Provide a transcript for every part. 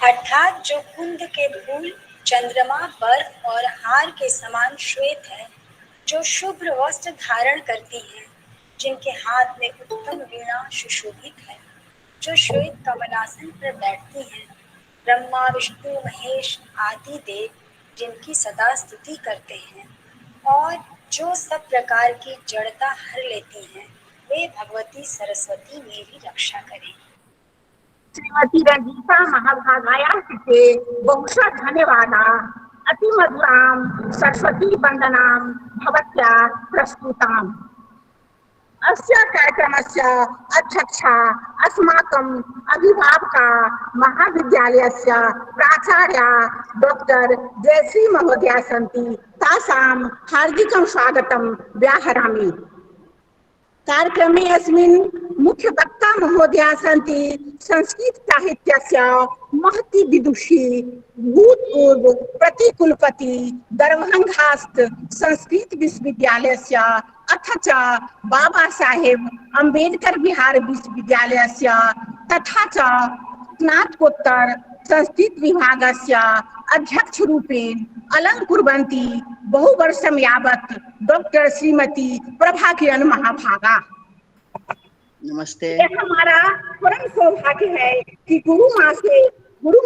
अर्थात जो कुंद के फूल, चंद्रमा, बर्फ और हार के समान श्वेत है, जो शुभ्र वस्त्र धारण करती हैं, जिनके हाथ में उत्तम वीणा सुशोभित है, जो श्वेत कमलासन पर बैठती हैं, ब्रह्मा विष्णु महेश आदि देव जिनकी सदा स्तुति करते हैं, और जो सब प्रकार की जड़ता हर लेती हैं, वे भगवती सरस्वती मेरी रक्षा करें। श्रीमती रंजीता महाभागायां कृते बहुशः धन्यवादाः। अतिमधुरां सरस्वती वन्दनां भवत्या प्रस्तुताम्। अस्य कार्यक्रमस्य अध्यक्षा अस्माकं अभिभावका महाविद्यालयस्य प्राचार्या डॉक्टर जयश्री महोदया सन्ति। तासां हार्दिकं स्वागतं व्याहरामि। कार्यक्रमे अस्मिन् मुख्य वक्ता महोदया सन्ति संस्कृत साहित्यस्य महती विदुषी भूतपूर्व प्रतिकुलपति दरभंगास्थ संस्कृत विश्वविद्यालयस्य अथ च बाबा साहेब अम्बेडकर बिहार विश्वविद्यालयस्य तथा च स्नातकोत्तर संस्कृत विभागस्य अध्यक्ष रूपेण अलंकुर्वन्ती बहुवर्षं यावत् डॉक्टर श्रीमती प्रभाकिरण महाभागा। नमस्ते। यह हमारा परम सौभाग्य है कि गुरु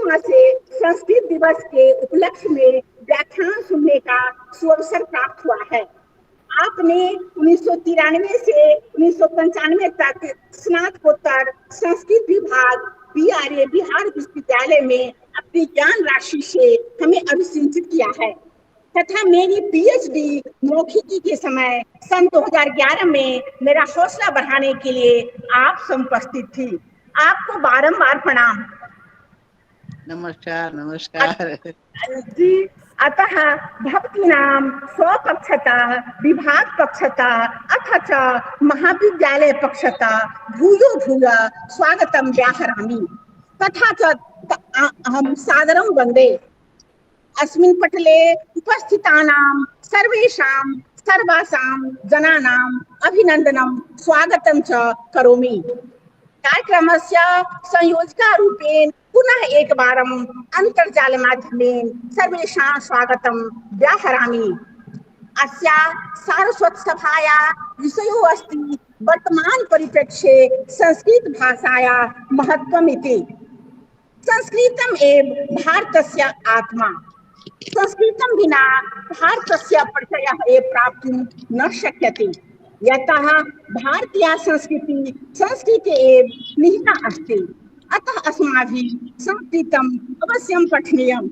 माँ से संस्कृत दिवस के उपलक्ष्य में व्याख्यान सुनने का सुअवसर प्राप्त हुआ है। आपने 1993 से 1995 तक स्नातकोत्तर संस्कृत विभाग BRA बिहार विश्वविद्यालय में अपनी ज्ञान राशि से हमें अभिसिंचित किया है तथा मेरी PhD मौखिकी के समय सन 2011 में मेरा हौसला बढ़ाने के लिए आप समुपस्थित थी। आपको बारंबार प्रणाम। नमस्कार। नमस्कार जी। अतः भक्तीनां स्वपक्षता विभाग पक्षता अथ च महाविद्यालय पक्षता भूयो भूय स्वागतं व्याहरामि तथा च अहं सादरं वन्दे। अस्मिन् पटले उपस्थितानां सर्वासां जनानाम् अभिनन्दनं स्वागतं च करोमि। कार्यक्रमस्य संयोजका रूपेण पुनः एकवारम् अन्तर्जाल माध्यमेन सर्वेषां स्वागतं व्याहरामि। अस्याः सारस्वत सभायाः विषयो अस्ति वर्तमान परिप्रेक्ष्ये संस्कृत भाषायाः महत्त्वम् इति। संस्कृतम् एव भारतस्य आत्मा। संस्कृतं विना भारतस्य परिचयः एव प्राप्तुं न शक्यते। यतः भारतीया संस्कृति एव निहिता अस्ति। अतः अस्माभिः संस्कृतम् अवश्यं पठनीयम्।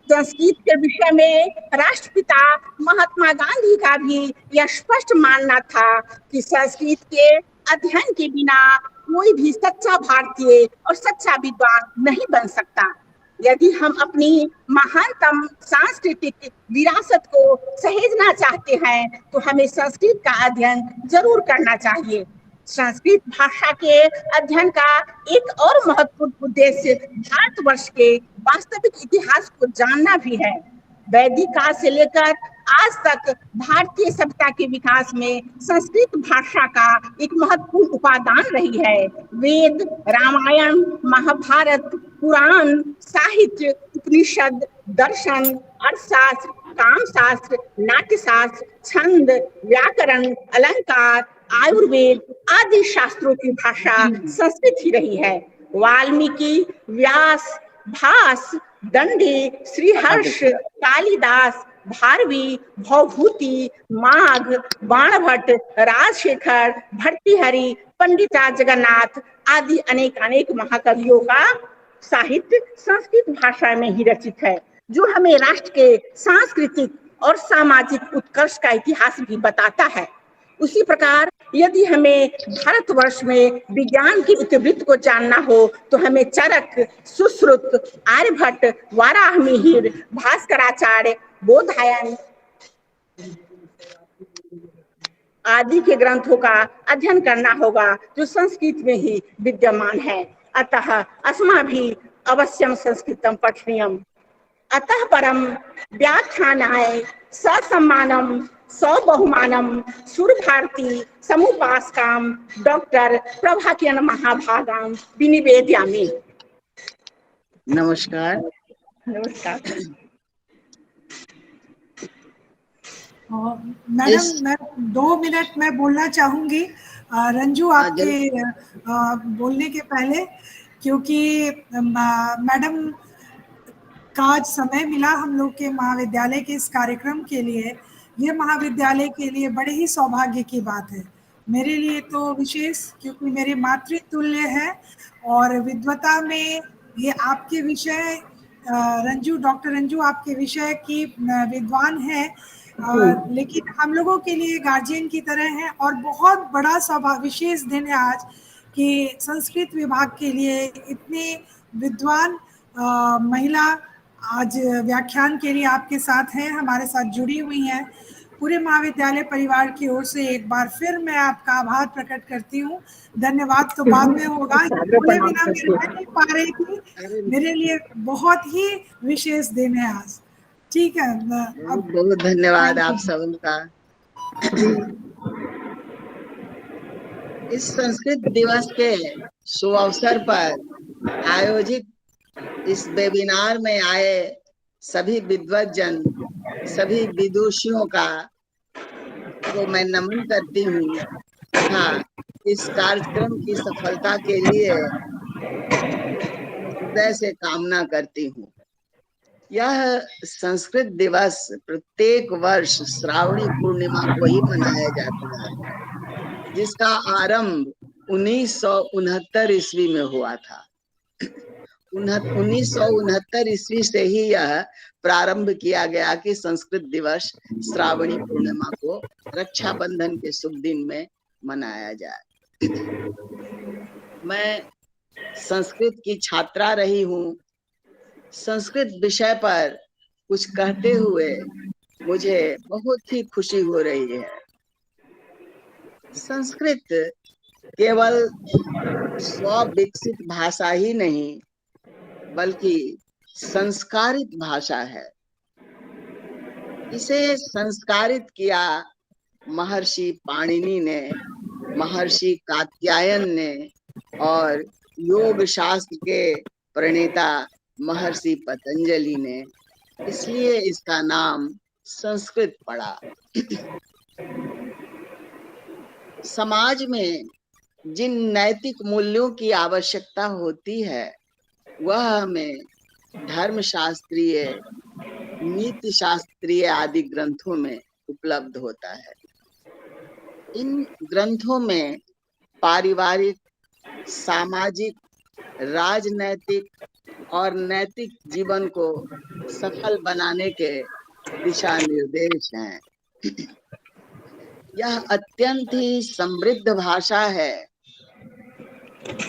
संस्कृत के विषय में राष्ट्रपिता महात्मा गांधी का भी यह स्पष्ट मानना था कि संस्कृत के अध्ययन के बिना कोई भी सच्चा भारतीय और सच्चा विद्वान नहीं बन सकता। यदि हम अपनी महानतम सांस्कृतिक विरासत को सहेजना चाहते हैं तो हमें संस्कृत का अध्ययन जरूर करना चाहिए। संस्कृत भाषा के अध्ययन का एक और महत्वपूर्ण उद्देश्य भारतवर्ष के वास्तविक इतिहास को जानना भी है। वैदिक काल से लेकर आज तक भारतीय सभ्यता के विकास में संस्कृत भाषा का एक महत्वपूर्ण उपादान रही है। वेद, रामायण, महाभारत, पुराण, साहित्य, उपनिषद, दर्शन, अर्थशास्त्र, कामशास्त्र, नाट्यशास्त्र, छंद, व्याकरण, अलंकार, आयुर्वेद आदि शास्त्रों की भाषा संस्कृत ही रही है। वाल्मीकि, व्यास, भास, दंडी, श्रीहर्ष, कालिदास, भारवी, भवभूति, माघ, बाणभट्ट, राजशेखर, भर्तृहरि, पंडिता जगन्नाथ आदि अनेक महाकवियों का साहित्य संस्कृत भाषा में ही रचित है, जो हमें राष्ट्र के सांस्कृतिक और सामाजिक उत्कर्ष का इतिहास भी बताता है। उसी प्रकार यदि हमें भारतवर्ष में विज्ञान की इतिवृत्त को जानना हो तो हमें चरक, सुश्रुत, आर्यभट्ट, वाराहमिहिर, भास्कराचार्य, बोधायन आदि के ग्रंथों का अध्ययन करना होगा जो संस्कृत में ही विद्यमान है। अतः अस्माभिः अवश्यं संस्कृतं पठनीयम्। अतः परम व्याख्यानाय ससम्मानं सौबहुमानं सुरभारती समुपासकां डॉक्टर प्रभाकिरण महाभागां विनिवेदयामि। नमस्कार। नमस्कार। मैडम, इस मैं 2 मिनट में बोलना चाहूंगी रंजू आपके बोलने के पहले, क्योंकि मैडम का आज समय मिला हम लोग के महाविद्यालय के इस कार्यक्रम के लिए। ये महाविद्यालय के लिए बड़े ही सौभाग्य की बात है, मेरे लिए तो विशेष, क्योंकि मेरे मातृतुल्य है। और विद्वता में ये आपके विषय, रंजू, डॉक्टर रंजू आपके विषय की विद्वान है, लेकिन हम लोगों के लिए गार्जियन की तरह है। और बहुत बड़ा विशेष दिन है आज कि संस्कृत विभाग के लिए इतने विद्वान महिला आज व्याख्यान के लिए आपके साथ हैं, हमारे साथ जुड़ी हुई हैं। पूरे महाविद्यालय परिवार की ओर से एक बार फिर मैं आपका आभार प्रकट करती हूँ। धन्यवाद तो बाद में होगा, बोले बिना मैं रह नहीं पा रही थी। मेरे लिए बहुत ही विशेष दिन है आज। ठीक है, बहुत बहुत धन्यवाद आप सबका। इस संस्कृत दिवस के शुभ अवसर पर आयोजित इस वेबिनार में आए सभी विद्वज्जन, सभी विदुषियों को मैं नमन करती हूँ तथा इस कार्यक्रम की सफलता के लिए हृदय से कामना करती हूँ। यह संस्कृत दिवस प्रत्येक वर्ष श्रावणी पूर्णिमा को ही मनाया जाता है, जिसका आरंभ 1969 ईस्वी में हुआ था। 1969 ईस्वी से ही यह प्रारंभ किया गया कि संस्कृत दिवस श्रावणी पूर्णिमा को रक्षाबंधन के शुभ दिन में मनाया जाए। मैं संस्कृत की छात्रा रही हूँ। संस्कृत विषय पर कुछ कहते हुए मुझे बहुत ही खुशी हो रही है। संस्कृत केवल स्व-विकसित भाषा ही नहीं, बल्कि संस्कारित भाषा है। इसे संस्कारित किया महर्षि पाणिनि ने, महर्षि कात्यायन ने और योग शास्त्र के प्रणेता महर्षि पतंजलि ने, इसलिए इसका नाम संस्कृत पड़ा। समाज में जिन नैतिक मूल्यों की आवश्यकता होती है वह हमें धर्मशास्त्रीय, नीति शास्त्रीय आदि ग्रंथों में उपलब्ध होता है। इन ग्रंथों में पारिवारिक, सामाजिक, राजनैतिक और नैतिक जीवन को सफल बनाने के दिशा निर्देश हैं। यह अत्यंत ही समृद्ध भाषा है।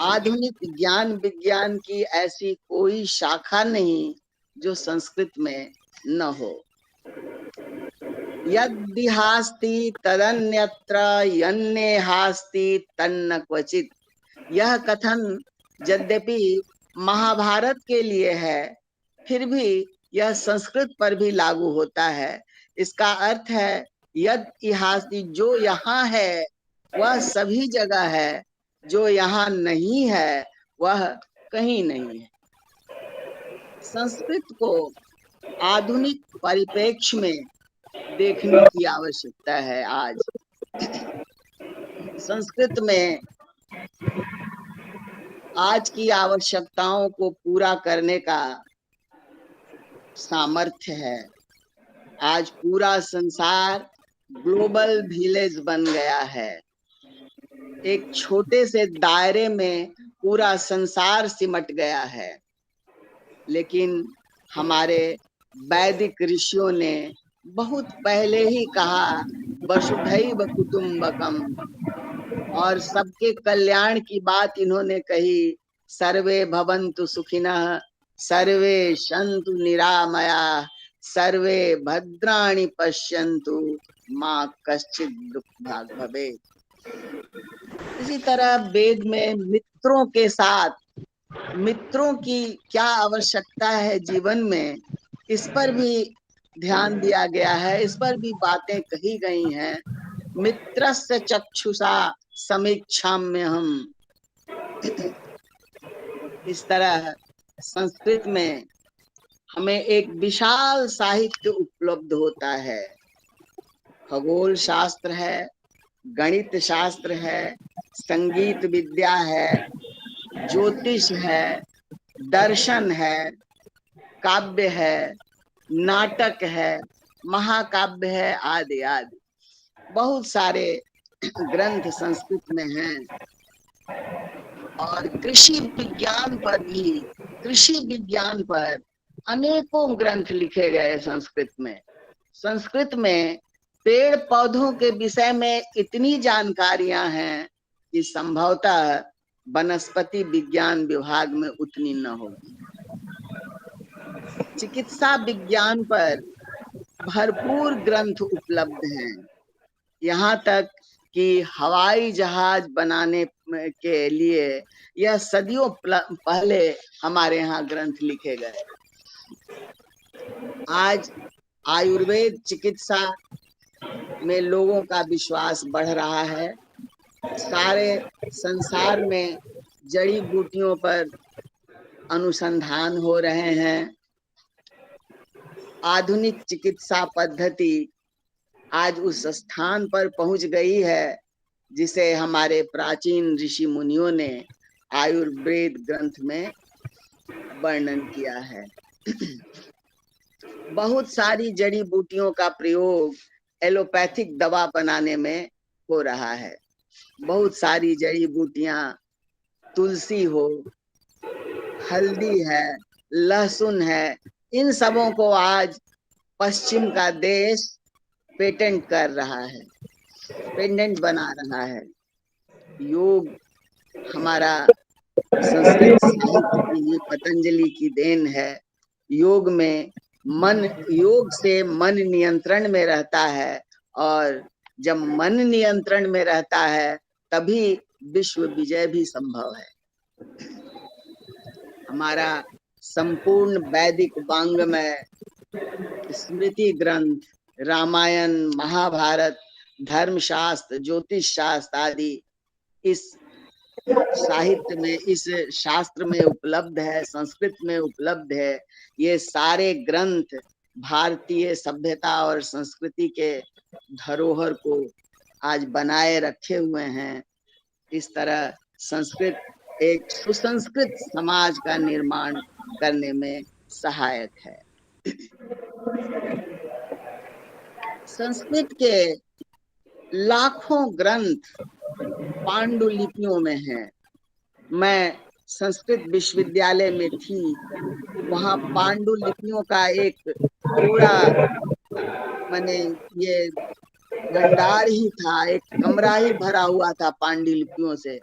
आधुनिक ज्ञान विज्ञान की ऐसी कोई शाखा नहीं जो संस्कृत में न हो। यद्दिहास्ति तदन्यत्र यन्नेहास्ति तन्न क्वचित। यह कथन यद्यपि महाभारत के लिए है, फिर भी यह संस्कृत पर भी लागू होता है। इसका अर्थ है यद इहास्ति, जो यहाँ है वह सभी जगह है, जो यहाँ नहीं है वह कहीं नहीं है। संस्कृत को आधुनिक परिप्रेक्ष्य में देखने की आवश्यकता है। आज संस्कृत में आज की आवश्यकताओं को पूरा करने का सामर्थ्य है। आज पूरा संसार ग्लोबल विलेज बन गया है। एक छोटे से दायरे में पूरा संसार सिमट गया है। लेकिन हमारे वैदिक ऋषियों ने बहुत पहले ही कहा वसुधैव कुटुम्बकम, और सबके कल्याण की बात इन्होंने कही। सर्वे भवन्तु सुखिनः, सर्वे सन्तु निरामयाः, सर्वे भद्राणि पश्यन्तु मा कश्चित् दुःखभाग् भवेत्। इसी तरह वेद में मित्रों के साथ, मित्रों की क्या आवश्यकता है जीवन में, इस पर भी ध्यान दिया गया है। इस पर भी बातें कही गई हैं। मित्रस्य चक्षुषा समीक्षाम्यहम्। इस तरह संस्कृत में हमें एक विशाल साहित्य उपलब्ध होता है। खगोल शास्त्र है, गणित शास्त्र है, संगीत विद्या है, ज्योतिष है, दर्शन है, काव्य है, नाटक है, महाकाव्य है, आदि आदि बहुत सारे ग्रंथ संस्कृत में हैं। और कृषि विज्ञान पर अनेकों ग्रंथ लिखे गए संस्कृत में। संस्कृत में पेड़ पौधों के विषय में इतनी जानकारियां हैं कि संभवतः वनस्पति विज्ञान विभाग में उतनी न होगी। चिकित्सा विज्ञान पर भरपूर ग्रंथ उपलब्ध हैं। यहाँ तक कि हवाई जहाज बनाने के लिए यह सदियों पहले हमारे यहाँ ग्रंथ लिखे गए। आज आयुर्वेद चिकित्सा में लोगों का विश्वास बढ़ रहा है। सारे संसार में जड़ी बूटियों पर अनुसंधान हो रहे हैं। आधुनिक चिकित्सा पद्धति आज उस स्थान पर पहुंच गई है जिसे हमारे प्राचीन ऋषि मुनियों ने आयुर्वेद ग्रंथ में वर्णन किया है। बहुत सारी जड़ी बूटियों का प्रयोग एलोपैथिक दवा बनाने में हो रहा है। बहुत सारी जड़ी बूटियां, तुलसी हो, हल्दी है, लहसुन है, इन सबों को आज पश्चिम का देश पेटेंट कर रहा है, पेटेंट बना रहा है। योग हमारा संस्कृत साहित्य की पतंजलि की देन है। योग से मन नियंत्रण में रहता है, और जब मन नियंत्रण में रहता है तभी विश्व विजय भी संभव है। हमारा संपूर्ण वैदिक वाङ्मय, स्मृति ग्रंथ, रामायण, महाभारत, धर्मशास्त्र, ज्योतिष शास्त्र आदि इस साहित्य में, इस शास्त्र में उपलब्ध है, संस्कृत में उपलब्ध है। ये सारे ग्रंथ भारतीय सभ्यता और संस्कृति के धरोहर को आज बनाए रखे हुए हैं। इस तरह संस्कृत एक सुसंस्कृत समाज का निर्माण करने में सहायक है। संस्कृत के लाखों ग्रंथ पांडुलिपियों में हैं। मैं संस्कृत विश्वविद्यालय में थी, वहां पांडुलिपियों का एक पूरा माने ये भंडार ही था, एक कमरा ही भरा हुआ था पांडुलिपियों से।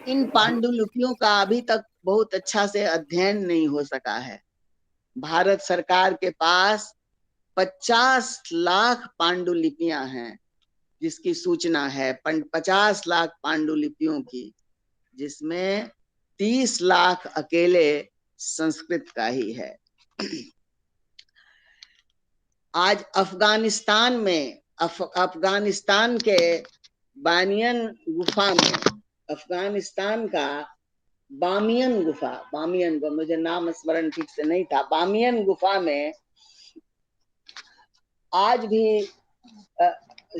इन पांडुलिपियों का अभी तक बहुत अच्छा से अध्ययन नहीं हो सका है। भारत सरकार के पास 50 लाख पांडुलिपियां हैं जिसकी सूचना है, 50 लाख पांडुलिपियों की, जिसमें 30 लाख अकेले संस्कृत का ही है। आज अफगानिस्तान में, अफगानिस्तान के बामियन गुफा में, अफगानिस्तान का बामियन गुफा, मुझे नाम स्मरण ठीक से नहीं था, बामियन गुफा में आज भी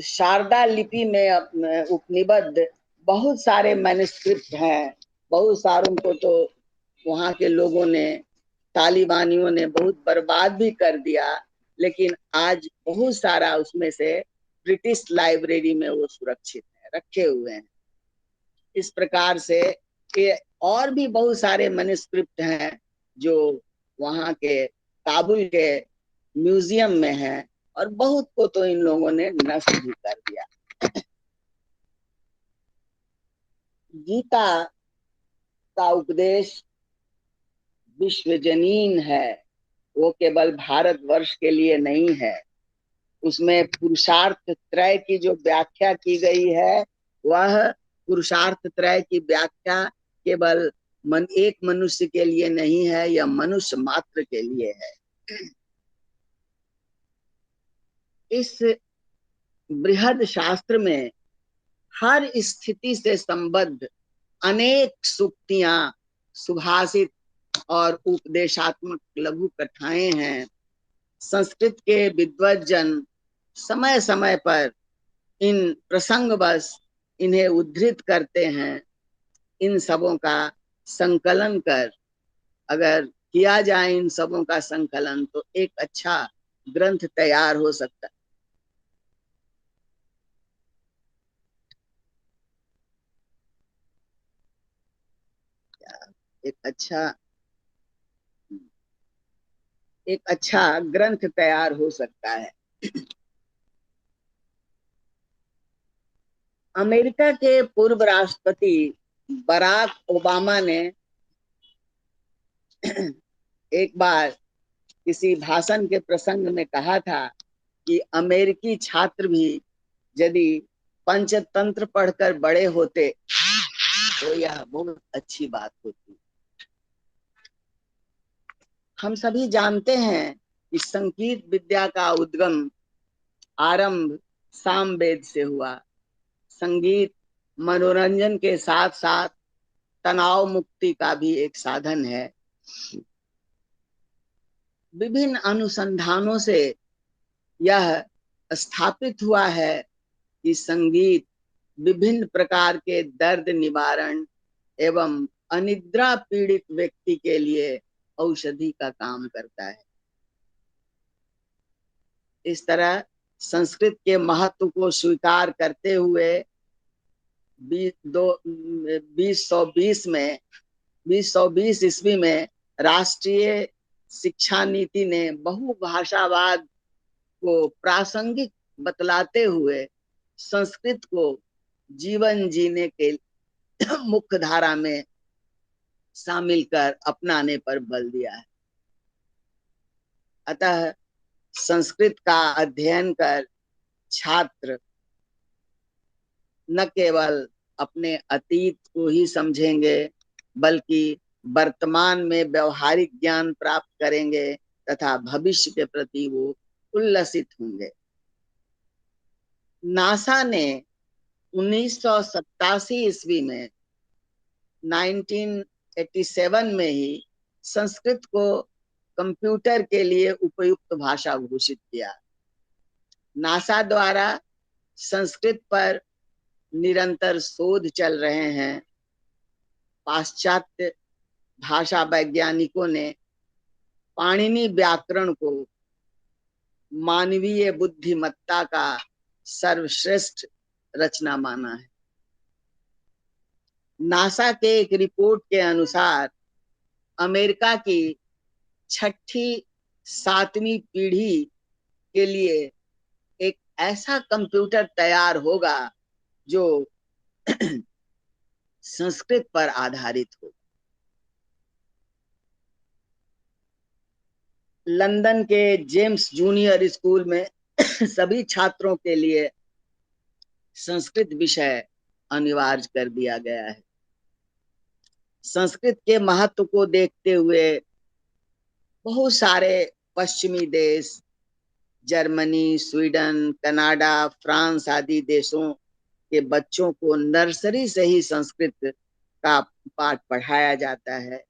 शारदा लिपि में उपनिबद्ध बहुत सारे मैन्युस्क्रिप्ट हैं। बहुत सारों को तो वहां के लोगों ने, तालिबानियों ने बहुत बर्बाद भी कर दिया, लेकिन आज बहुत सारा उसमें से ब्रिटिश लाइब्रेरी में वो सुरक्षित है, रखे हुए हैं। इस प्रकार से ये और भी बहुत सारे मैन्युस्क्रिप्ट हैं जो वहां के काबुल के म्यूजियम में हैं, और बहुत को तो इन लोगों ने नष्ट भी कर दिया। गीता का उपदेश विश्वजनीन है, वो केवल भारतवर्ष के लिए नहीं है। उसमें पुरुषार्थ त्रय की जो व्याख्या की गई है, वह पुरुषार्थ त्रय की व्याख्या केवल एक मनुष्य के लिए नहीं है, यह मनुष्य मात्र के लिए है। इस बृहद शास्त्र में हर स्थिति से संबद्ध अनेक सूक्तियां, सुभाषित और उपदेशात्मक लघु कथाएं हैं। संस्कृत के विद्वज्जन समय समय पर इन प्रसंगवश इन्हें उद्धृत करते हैं। इन सबों का संकलन कर अगर किया जाए, इन सबों का संकलन, तो एक अच्छा ग्रंथ तैयार हो सकता है। एक अच्छा ग्रंथ तैयार हो सकता है। अमेरिका के पूर्व राष्ट्रपति बराक ओबामा ने एक बार किसी भाषण के प्रसंग में कहा था कि अमेरिकी छात्र भी यदि पंचतंत्र पढ़कर बड़े होते तो यह बहुत अच्छी बात होती। हम सभी जानते हैं कि संगीत विद्या का उद्गम आरंभ सामवेद से हुआ। संगीत मनोरंजन के साथ साथ तनाव मुक्ति का भी एक साधन है। विभिन्न अनुसंधानों से यह स्थापित हुआ है कि संगीत विभिन्न प्रकार के दर्द निवारण एवं अनिद्रा पीड़ित व्यक्ति के लिए औषधि का काम करता है। इस तरह संस्कृत के महत्व को स्वीकार करते हुए 2020 ईस्वी में राष्ट्रीय शिक्षा नीति ने बहुभाषावाद को प्रासंगिक बतलाते हुए संस्कृत को जीवन जीने के मुख्य धारा में शामिल कर अपनाने पर बल दिया है। अतः संस्कृत का अध्ययन कर छात्र न केवल अपने अतीत को ही समझेंगे बल्कि वर्तमान में व्यवहारिक ज्ञान प्राप्त करेंगे तथा भविष्य के प्रति वो उल्लसित होंगे। नासा ने 1987 ईस्वी में 1987 में ही संस्कृत को कंप्यूटर के लिए उपयुक्त भाषा घोषित किया। नासा द्वारा संस्कृत पर निरंतर शोध चल रहे हैं। पाश्चात्य भाषा वैज्ञानिकों ने पाणिनि व्याकरण को मानवीय बुद्धिमत्ता का सर्वश्रेष्ठ रचना माना है। नासा के एक रिपोर्ट के अनुसार अमेरिका की 6ठी 7वीं पीढ़ी के लिए एक ऐसा कंप्यूटर तैयार होगा जो संस्कृत पर आधारित हो। लंदन के जेम्स जूनियर स्कूल में सभी छात्रों के लिए संस्कृत विषय अनिवार्य कर दिया गया है। संस्कृत के महत्व को देखते हुए बहुत सारे पश्चिमी देश, जर्मनी, स्वीडन, कनाडा, फ्रांस आदि देशों के बच्चों को नर्सरी से ही संस्कृत का पाठ पढ़ाया जाता है,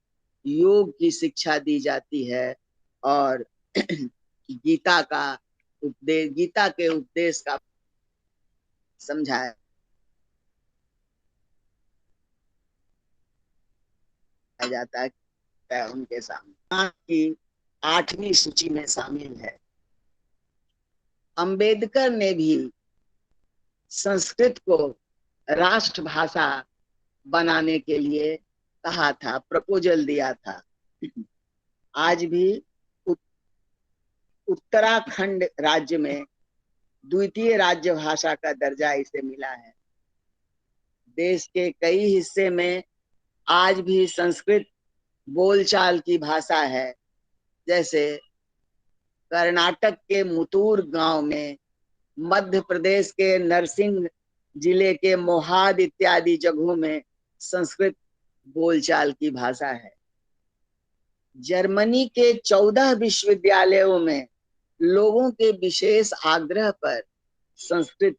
योग की शिक्षा दी जाती है और गीता के उपदेश का समझाया जाता है उनके सामने। की 8वीं सूची में शामिल है। अंबेडकर ने भी संस्कृत को राष्ट्रभाषा बनाने के लिए कहा था, प्रपोजल दिया था। आज भी उत्तराखंड राज्य में द्वितीय राज्य भाषा का दर्जा इसे मिला है। देश के कई हिस्से में आज भी संस्कृत बोलचाल की भाषा है। जैसे कर्नाटक के मुतूर गांव में, मध्य प्रदेश के नरसिंह जिले के मोहाद इत्यादि जगहों में संस्कृत बोलचाल की भाषा है। जर्मनी के 14 विश्वविद्यालयों में लोगों के विशेष आग्रह पर संस्कृत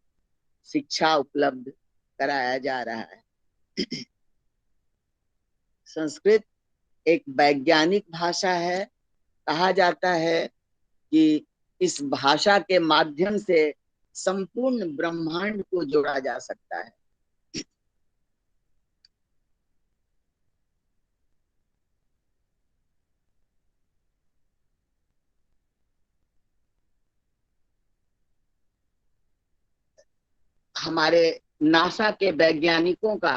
शिक्षा उपलब्ध कराया जा रहा है। संस्कृत एक वैज्ञानिक भाषा है। कहा जाता है कि इस भाषा के माध्यम से संपूर्ण ब्रह्मांड को जोड़ा जा सकता है। हमारे नासा के वैज्ञानिकों का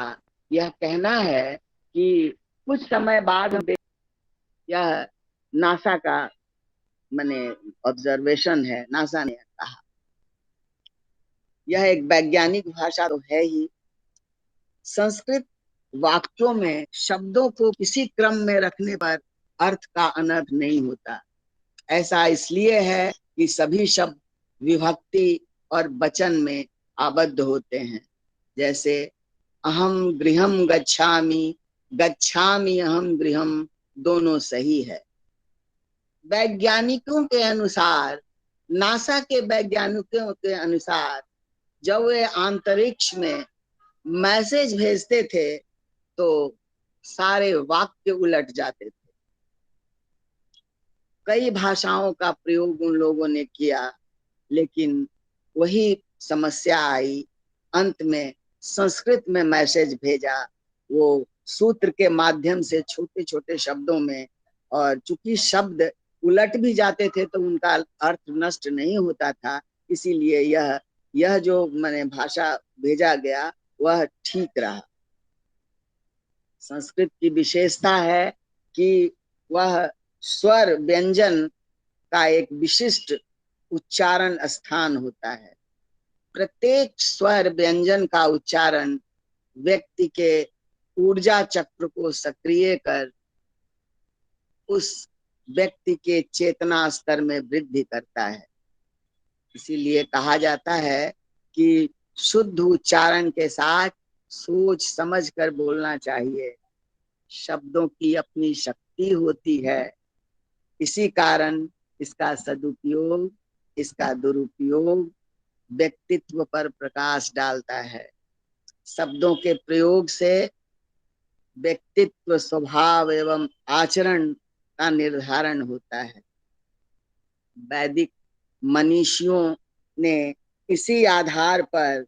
यह कहना है कि कुछ समय बाद यह नासा का माने ऑब्जर्वेशन है, नासा ने कहा। यह एक वैज्ञानिक भाषा तो है ही। संस्कृत वाक्यों में शब्दों को किसी क्रम में रखने पर अर्थ का अनर्थ नहीं होता। ऐसा इसलिए है कि सभी शब्द विभक्ति और वचन में आबद्ध होते हैं। जैसे अहम गृहम गच्छामि, गच्छामि अहम गृहम, दोनों सही है। वैज्ञानिकों के अनुसार, नासा के वैज्ञानिकों के अनुसार, जब वे अंतरिक्ष में मैसेज भेजते थे तो सारे वाक्य उलट जाते थे। कई भाषाओं का प्रयोग उन लोगों ने किया, लेकिन वही समस्या आई। अंत में संस्कृत में मैसेज भेजा, वो सूत्र के माध्यम से छोटे छोटे शब्दों में, और चूंकि शब्द उलट भी जाते थे तो उनका अर्थ नष्ट नहीं होता था, इसीलिए यह जो मैंने भाषा भेजा गया वह ठीक रहा। संस्कृत की विशेषता है कि वह स्वर व्यंजन का एक विशिष्ट उच्चारण स्थान होता है। प्रत्येक स्वर व्यंजन का उच्चारण व्यक्ति के ऊर्जा चक्र को सक्रिय कर उस व्यक्ति के चेतना स्तर में वृद्धि करता है। इसीलिए कहा जाता है कि शुद्ध उच्चारण के साथ सोच समझ कर बोलना चाहिए। शब्दों की अपनी शक्ति होती है, इसी कारण इसका सदुपयोग, इसका दुरुपयोग व्यक्तित्व पर प्रकाश डालता है। शब्दों के प्रयोग से व्यक्तित्व, स्वभाव एवं आचरण का निर्धारण होता है। वैदिक मनीषियों ने इसी आधार पर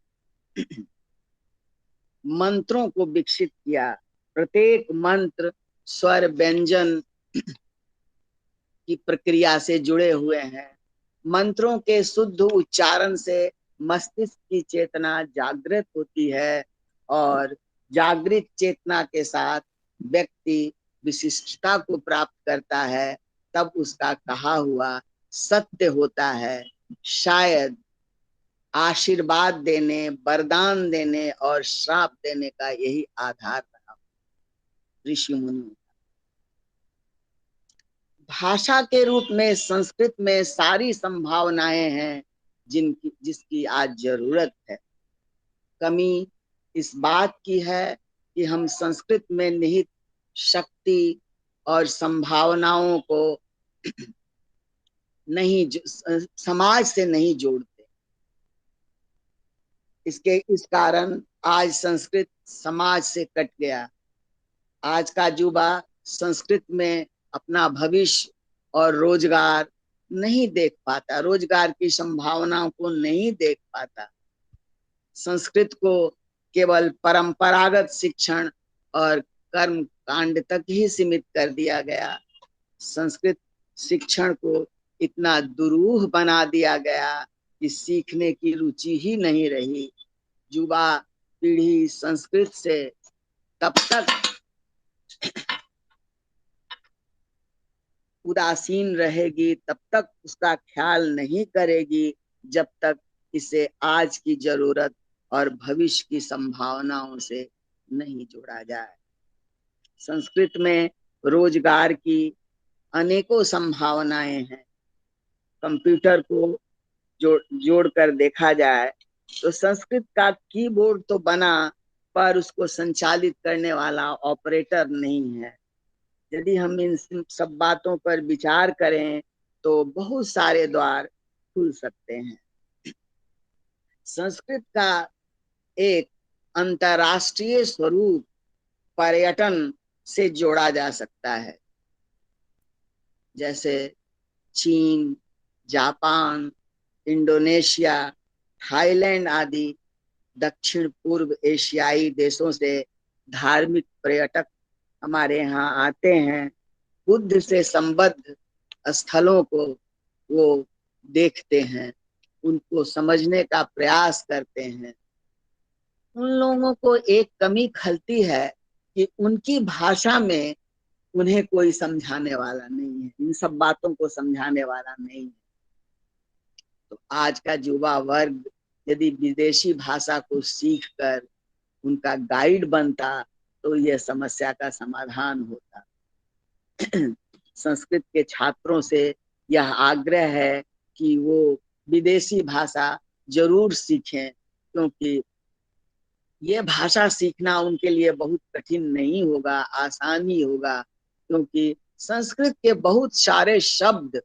मंत्रों को विकसित किया। प्रत्येक मंत्र स्वर व्यंजन की प्रक्रिया से जुड़े हुए हैं। मंत्रों के शुद्ध उच्चारण से मस्तिष्क की चेतना जागृत होती है और जागृत चेतना के साथ व्यक्ति विशिष्टता को प्राप्त करता है। तब उसका कहा हुआ सत्य होता है। शायद आशीर्वाद देने, वरदान देने और श्राप देने का यही आधार रहा ऋषि मुनि। भाषा के रूप में संस्कृत में सारी संभावनाएं हैं जिसकी आज जरूरत है। कमी इस बात की है कि हम संस्कृत में निहित शक्ति और संभावनाओं को समाज से नहीं जोड़ते। इस कारण आज संस्कृत समाज से कट गया। आज का युवा संस्कृत में अपना भविष्य और रोजगार नहीं देख पाता, रोजगार की संभावनाओं को नहीं देख पाता। संस्कृत को केवल परंपरागत शिक्षण और कर्म कांड तक ही सीमित कर दिया गया। संस्कृत शिक्षण को इतना दुरूह बना दिया गया कि सीखने की रुचि ही नहीं रही। युवा पीढ़ी संस्कृत से तब तक उदासीन रहेगी, तब तक उसका ख्याल नहीं करेगी, जब तक इसे आज की जरूरत और भविष्य की संभावनाओं से नहीं जोड़ा जाए। संस्कृत में रोजगार की अनेकों संभावनाएं हैं। कंप्यूटर को जोड़कर देखा जाए तो संस्कृत का कीबोर्ड तो बना, पर उसको संचालित करने वाला ऑपरेटर नहीं है। यदि हम इन सब बातों पर विचार करें तो बहुत सारे द्वार खुल सकते हैं। संस्कृत का एक अंतर्राष्ट्रीय स्वरूप पर्यटन से जोड़ा जा सकता है, जैसे चीन, जापान, इंडोनेशिया, थाईलैंड आदि दक्षिण पूर्व एशियाई देशों से धार्मिक पर्यटक हमारे यहाँ आते हैं। बुद्ध से संबद्ध स्थलों को वो देखते हैं, उनको समझने का प्रयास करते हैं। उन लोगों को एक कमी खलती है कि उनकी भाषा में उन्हें कोई समझाने वाला नहीं है, इन सब बातों को समझाने वाला नहीं है। तो आज का युवा वर्ग यदि विदेशी भाषा को सीखकर उनका गाइड बनता तो यह समस्या का समाधान होता। संस्कृत के छात्रों से यह आग्रह है कि वो विदेशी भाषा जरूर सीखें, क्योंकि ये भाषा सीखना उनके लिए बहुत कठिन नहीं होगा, आसान ही होगा, क्योंकि संस्कृत के बहुत सारे शब्द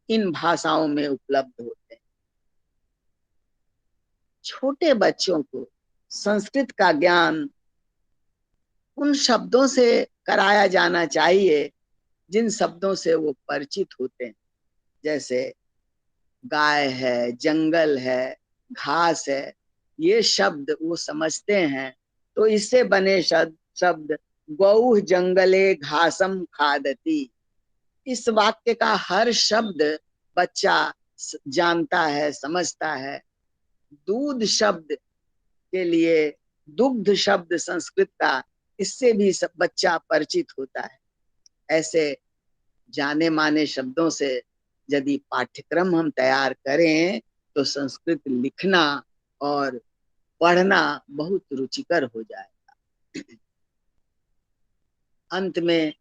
इन भाषाओं में उपलब्ध होते हैं। छोटे बच्चों को संस्कृत का ज्ञान उन शब्दों से कराया जाना चाहिए जिन शब्दों से वो परिचित होते हैं, जैसे गाय है, जंगल है, घास है, ये शब्द वो समझते हैं। तो इससे बने शब्द गौ जंगले घासम खादती, इस वाक्य का हर शब्द बच्चा जानता है, समझता है। दूध शब्द के लिए दुग्ध शब्द संस्कृत का, इससे भी सब बच्चा परिचित होता है। ऐसे जाने माने शब्दों से यदि पाठ्यक्रम हम तैयार करें तो संस्कृत लिखना और पढ़ना बहुत रुचिकर हो जाएगा। अंत में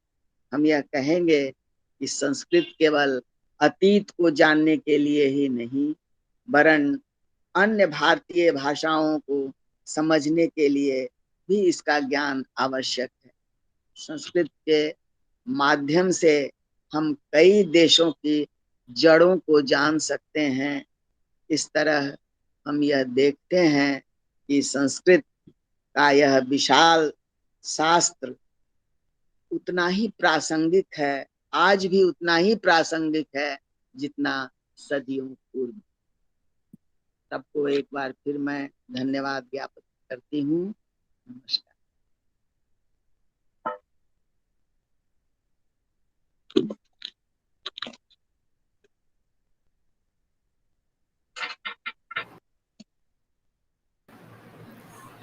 हम यह कहेंगे कि संस्कृत केवल अतीत को जानने के लिए ही नहीं, वरन अन्य भारतीय भाषाओं को समझने के लिए भी इसका ज्ञान आवश्यक है। संस्कृत के माध्यम से हम कई देशों की जड़ों को जान सकते हैं। इस तरह हम यह देखते हैं कि संस्कृत का यह विशाल शास्त्र उतना ही प्रासंगिक है, आज भी उतना ही प्रासंगिक है जितना सदियों पूर्व। सबको एक बार फिर मैं धन्यवाद ज्ञापित करती हूँ। नमस्कार।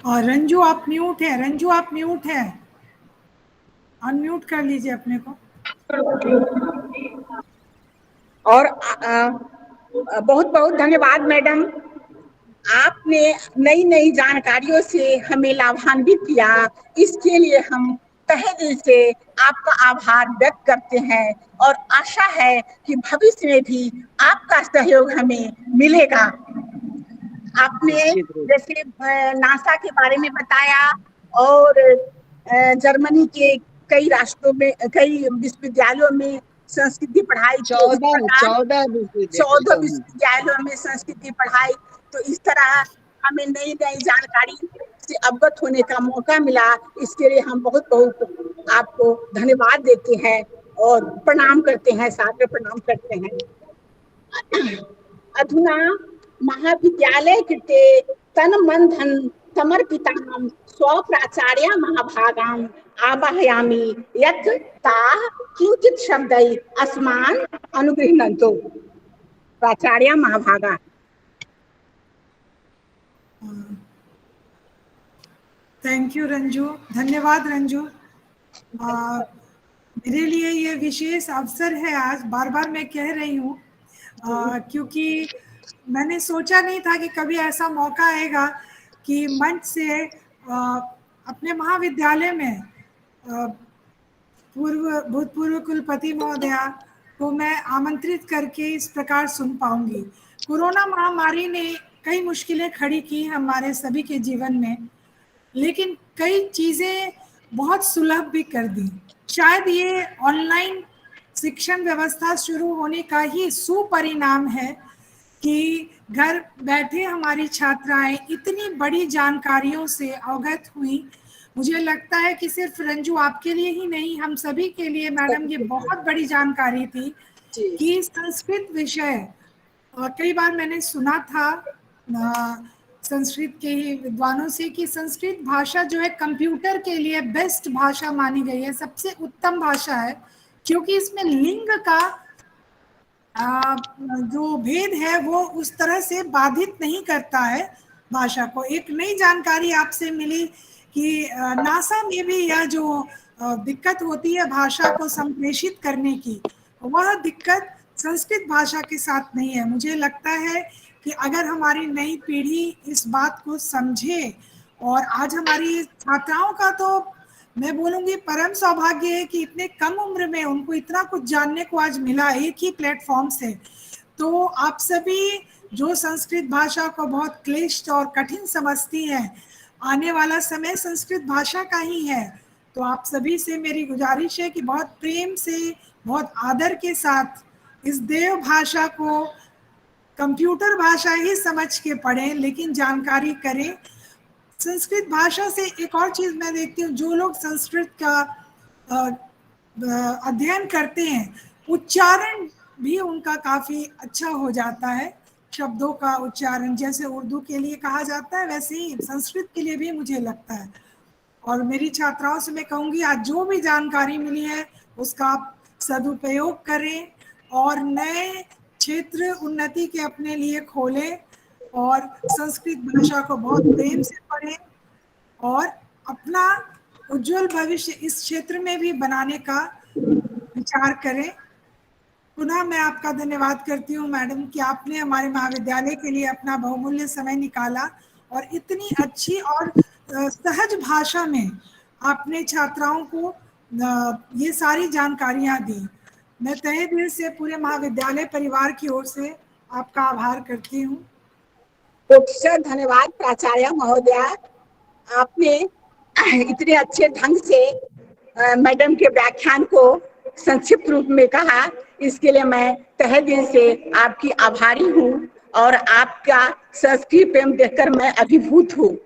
और रंजू आप म्यूट है, रंजू आप म्यूट है, अनम्यूट कर लीजिए अपने को। और बहुत बहुत धन्यवाद मैडम, आपने नई नई जानकारियों से हमें लाभान्वित किया। इसके लिए हम तहे दिल से आपका आभार व्यक्त करते हैं और आशा है कि भविष्य में भी आपका सहयोग हमें मिलेगा। आपने जैसे नासा के बारे में बताया और जर्मनी के कई राष्ट्रों में, कई विश्वविद्यालयों में संस्कृति पढ़ाई, 14 विश्वविद्यालयों में संस्कृति पढ़ाई। तो इस तरह हमें नई नई जानकारी से अवगत होने का मौका मिला। इसके लिए हम बहुत बहुत आपको धन्यवाद देते हैं और प्रणाम करते हैं, सादर प्रणाम करते हैं। अधुना महाविद्यालय कृते तन मन धन समर्पितां स्वप्राचार्या महाभागां आवाहयामि यत् ताः किंचित् शब्दैः अस्मान् अनुगृह्णन्तु। प्राचार्या महाभागा। थैंक यू रंजू, धन्यवाद रंजू। मेरे लिए ये विशेष अवसर है आज, बार बार मैं कह रही हूँ, क्योंकि मैंने सोचा नहीं था कि कभी ऐसा मौका आएगा कि मंच से अपने महाविद्यालय में भूतपूर्व कुलपति महोदया को मैं आमंत्रित करके इस प्रकार सुन पाऊंगी। कोरोना महामारी ने कई मुश्किलें खड़ी की हमारे सभी के जीवन में, लेकिन कई चीज़ें बहुत सुलभ भी कर दी। शायद ये ऑनलाइन शिक्षण व्यवस्था शुरू होने का ही सुपरिणाम है कि घर बैठे हमारी छात्राएं इतनी बड़ी जानकारियों से अवगत हुई मुझे लगता है कि सिर्फ रंजू आपके लिए ही नहीं, हम सभी के लिए मैडम ये बहुत बड़ी जानकारी थी कि संस्कृत विषय, कई बार मैंने सुना था संस्कृत के ही विद्वानों से कि संस्कृत भाषा जो है कंप्यूटर के लिए बेस्ट भाषा मानी गई है, सबसे उत्तम भाषा है, क्योंकि इसमें लिंग का जो भेद है वो उस तरह से बाधित नहीं करता है भाषा को। एक नई जानकारी आपसे मिली कि नासा में भी यह जो दिक्कत होती है भाषा को संप्रेषित करने की, वह दिक्कत संस्कृत भाषा के साथ नहीं है। मुझे लगता है कि अगर हमारी नई पीढ़ी इस बात को समझे, और आज हमारी छात्राओं का तो मैं बोलूंगी परम सौभाग्य है कि इतने कम उम्र में उनको इतना कुछ जानने को आज मिला एक ही प्लेटफॉर्म से। तो आप सभी जो संस्कृत भाषा को बहुत क्लिष्ट और कठिन समझती हैं, आने वाला समय संस्कृत भाषा का ही है। तो आप सभी से मेरी गुजारिश है कि बहुत प्रेम से, बहुत आदर के साथ इस देव भाषा को कंप्यूटर भाषा ही समझ के पढ़ें, लेकिन जानकारी करें। संस्कृत भाषा से एक और चीज मैं देखती हूँ, जो लोग संस्कृत का अध्ययन करते हैं, उच्चारण भी उनका काफी अच्छा हो जाता है। शब्दों का उच्चारण जैसे उर्दू के लिए कहा जाता है, वैसे ही संस्कृत के लिए भी मुझे लगता है। और मेरी छात्राओं से मैं कहूँगी, आज जो भी जानकारी मिली है उसका आप सदुपयोग करें और नए क्षेत्र उन्नति के अपने लिए खोलें और संस्कृत भाषा को बहुत प्रेम से पढ़ें और अपना उज्जवल भविष्य इस क्षेत्र में भी बनाने का विचार करें। पुनः मैं आपका धन्यवाद करती हूँ मैडम कि आपने हमारे महाविद्यालय के लिए अपना बहुमूल्य समय निकाला और इतनी अच्छी और सहज भाषा में आपने छात्राओं को ये सारी जानकारियां दी। मैं तहे दिल से पूरे महाविद्यालय परिवार की ओर से आपका आभार करती हूँ। धन्यवाद प्राचार्य महोदया, आपने इतने अच्छे ढंग से मैडम के व्याख्यान को संक्षिप्त रूप में कहा, इसके लिए मैं तहे दिल से आपकी आभारी हूँ और आपका संस्कृत प्रेम देखकर मैं अभिभूत हूँ।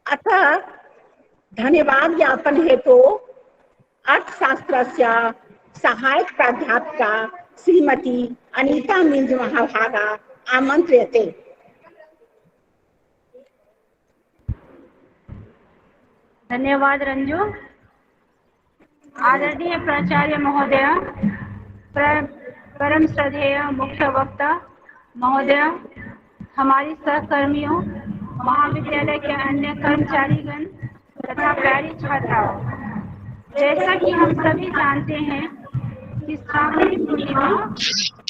अतः धन्यवाद ज्ञापन हेतु अर्थशास्त्रस्य सहायक प्राध्यापिका श्रीमती अनीता मिंज महाभागा आमंत्र्यते। धन्यवाद रंजू। आदरणीय प्राचार्य महोदय, परम श्रद्धेय मुख्य वक्ता महोदय, हमारी सहकर्मियों, महाविद्यालय के अन्य कर्मचारीगण तथा प्यारी छात्राओं, जैसा कि हम सभी जानते हैं कि श्रावणी पूर्णिमा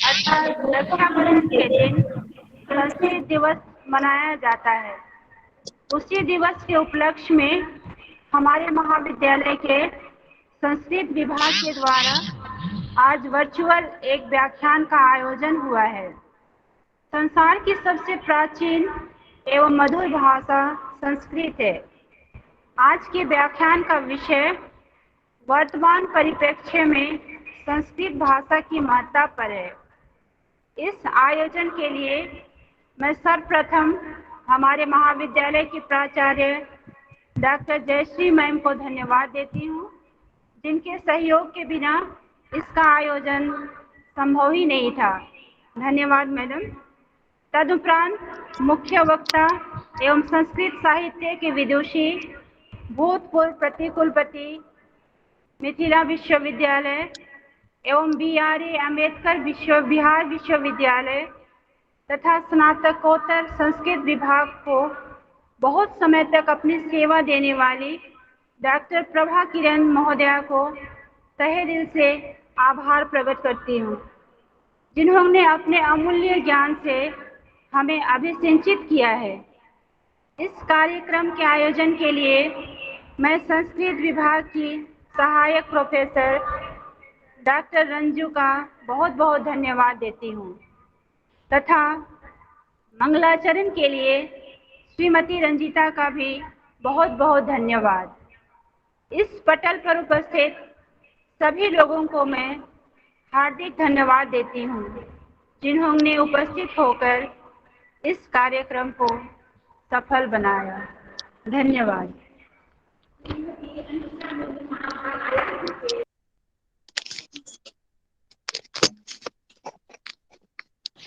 अर्थात रक्षाबंधन के दिन संस्कृत दिवस मनाया जाता है। उसी दिवस के उपलक्ष्य में हमारे महाविद्यालय के संस्कृत विभाग के द्वारा आज वर्चुअल एक व्याख्यान का आयोजन हुआ है। संसार की सबसे प्राचीन एवं मधुर भाषा संस्कृत है। आज के व्याख्यान का विषय वर्तमान परिप्रेक्ष्य में संस्कृत भाषा की महत्ता पर है। इस आयोजन के लिए मैं सर्वप्रथम हमारे महाविद्यालय की प्राचार्य डॉक्टर जयश्री मैम को धन्यवाद देती हूँ, जिनके सहयोग के बिना इसका आयोजन संभव ही नहीं था। धन्यवाद मैडम। तदुपरांत मुख्य वक्ता एवं संस्कृत साहित्य के विदुषी भूतपूर्व प्रतिकुलपति मिथिला विश्वविद्यालय एवं BRA अम्बेडकर बिहार विश्वविद्यालय तथा स्नातकोत्तर संस्कृत विभाग को बहुत समय तक अपनी सेवा देने वाली डॉक्टर प्रभा किरण महोदया को तहे दिल से आभार प्रकट करती हूँ, जिन्होंने अपने अमूल्य ज्ञान से हमें अभिसिंचित किया है। इस कार्यक्रम के आयोजन के लिए मैं संस्कृत विभाग की सहायक प्रोफेसर डॉक्टर रंजू का बहुत बहुत धन्यवाद देती हूँ तथा मंगलाचरण के लिए श्रीमती रंजीता का भी बहुत बहुत धन्यवाद। इस पटल पर उपस्थित सभी लोगों को मैं हार्दिक धन्यवाद देती हूँ, जिन्होंने उपस्थित होकर इस कार्यक्रम को सफल बनाया। धन्यवाद।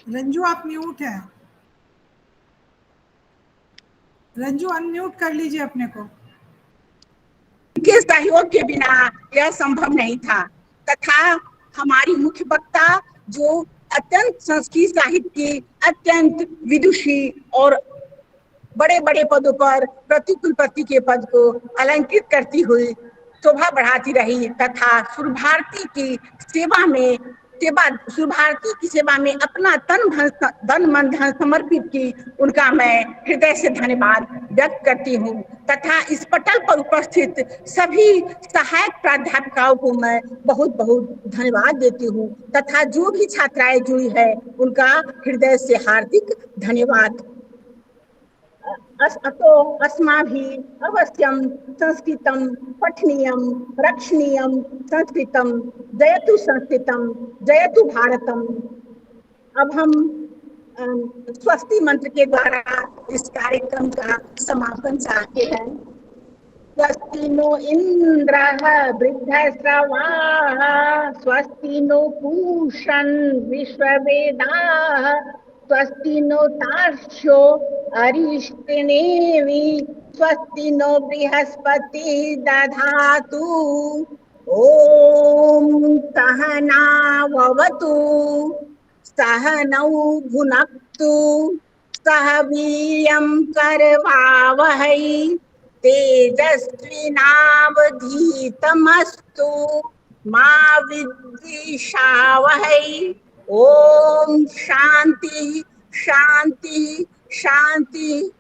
रंजू आप म्यूट है। रंजू अनम्यूट कर लीजिए अपने को। के सहयोग के बिना यह संभव नहीं था तथा हमारी मुख्य वक्ता जो अत्यंत संस्कृत साहित्य की अत्यंत विदुषी और बड़े बड़े पदों पर प्रतिकुलपति के पद को अलंकृत करती हुई शोभा बढ़ाती रही तथा सुर भारती की सेवा में सुर भारती की सेवा में अपना तन मन धन समर्पित की उनका मैं हृदय से धन्यवाद व्यक्त करती हूँ तथा इस पटल पर उपस्थित सभी सहायक प्राध्यापकों को मैं बहुत बहुत धन्यवाद देती हूँ तथा जो भी छात्राएं जुड़ी है उनका हृदय से हार्दिक धन्यवाद। अतो अस्माभिः अवश्यं संस्कृतं पठनीयं रक्षणीयं संस्कृतं जयतु भारतम। अब हम स्वस्ति मंत्र के द्वारा इस कार्यक्रम का समापन चाहते हैं। स्वस्ति नो इंद्रः वृद्धश्रवाः स्वस्ति नो पूषा विश्ववेदाः स्वस्ति नो तार्क्ष्यो अरिष्टनेमि स्वस्ति नो बृहस्पति दधातु। ओम सहनाववतु सहनौ भुनक्तु सह वीर्यं करवावहै तेजस्विनावधीतमस्तु मा विद्विषावहै। ओम शांति शांति शांति।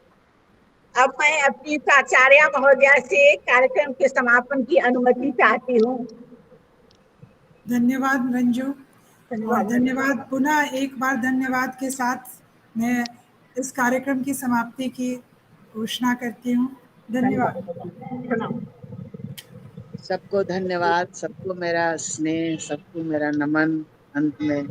अब मैं अपनी प्राचार्य महोदया से कार्यक्रम के समापन की अनुमति चाहती हूँ। धन्यवाद रंजू और धन्यवाद पुनः एक बार धन्यवाद के साथ मैं इस कार्यक्रम की समाप्ति की घोषणा करती हूँ। धन्यवाद। सबको धन्यवाद, सबको मेरा स्नेह, सबको मेरा नमन। अंत में